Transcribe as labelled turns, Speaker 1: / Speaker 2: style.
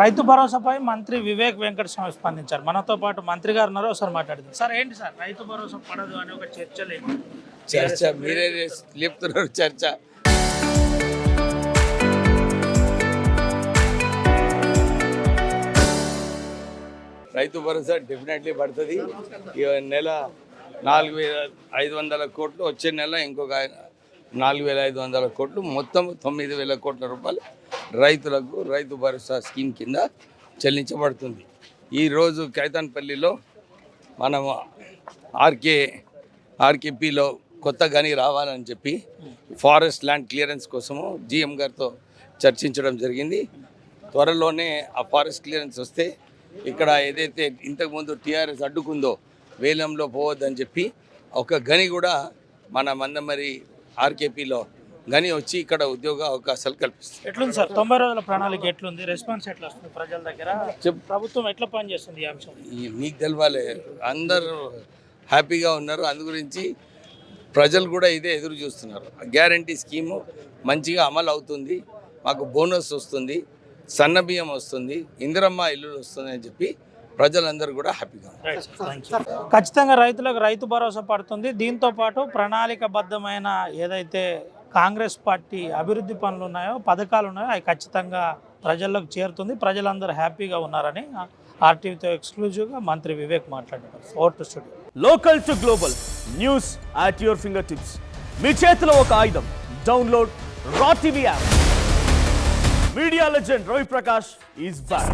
Speaker 1: రైతు భరోసాపై మంత్రి వివేక్ వెంకటస్వామి స్పందించారు. మనతో పాటు మంత్రి గారు ఉన్నారు, ఒకసారి మాట్లాడదాం. సార్ ఏంటి సార్ రైతు భరోసా పడదు అనే ఒక చర్చలు ఏంటి?
Speaker 2: చర్చ మీరే లేపుతున్నారు చర్చ. రైతు భరోసా డెఫినెట్లీ పడుతుంది. ఈ నెల 4,500 కోట్లు, వచ్చే నెల ఇంకొక 4,500 కోట్లు, మొత్తం 9,000 కోట్ల రూపాయలు రైతులకు రైతు భరోసా స్కీమ్ కింద చెల్లించబడుతుంది. ఈరోజు కైతాన్పల్లిలో మనం ఆర్కేపీలో కొత్త గని రావాలని చెప్పి ఫారెస్ట్ ల్యాండ్ క్లియరెన్స్ కోసము జీఎం గారితో చర్చించడం జరిగింది. త్వరలోనే ఆ ఫారెస్ట్ క్లియరెన్స్ వస్తే ఇక్కడ ఏదైతే ఇంతకుముందు టీఆర్ఎస్ అడ్డుకుందో వేలంలో పోవద్దని చెప్పి ఒక గని కూడా మన మందమరి ఆర్కేపీలో గని వచ్చి ఇక్కడ ఉద్యోగ అవకాశాలు కల్పిస్తుంది.
Speaker 1: ఎట్లుంది సార్ 90 రోజుల ప్రణాళిక ఎట్లుంది? రెస్పాన్స్ ఎట్లా వస్తుంది ప్రజల దగ్గర? ప్రభుత్వం ఎట్లా పనిచేస్తుంది ఈ అంశం?
Speaker 2: మీకు తెలవాలి, అందరూ హ్యాపీగా ఉన్నారు. అందు గురించి ప్రజలు కూడా ఇదే ఎదురు చూస్తున్నారు. గ్యారంటీ స్కీము మంచిగా అమలు అవుతుంది, మాకు బోనస్ వస్తుంది, సన్న బియ్యం వస్తుంది, ఇందిరమ్మ ఇల్లు వస్తుంది అని చెప్పి ప్రజలందరూ కూడా హ్యాపీగా ఉన్నారు.
Speaker 1: ఖచ్చితంగా రైతులకు రైతు భరోసా పడుతుంది. దీంతో పాటు ప్రణాళికబద్ధమైన ఏదైతే కాంగ్రెస్ పార్టీ అభివృద్ధి పనులు ఉన్నాయో, పథకాలు ఉన్నాయో, అవి ఖచ్చితంగా ప్రజల్లోకి చేరుతుంది. ప్రజలందరూ హ్యాపీగా ఉన్నారని ఆర్టీవీతో ఎక్స్క్లూజివ్గా మంత్రి వివేక్ మాట్లాడారు. Over to studio.
Speaker 3: Local to global news at your finger tips. మీ చేతిలో ఒక ఆయుధం. Download raw TV app. Media legend Ravi Prakash is back.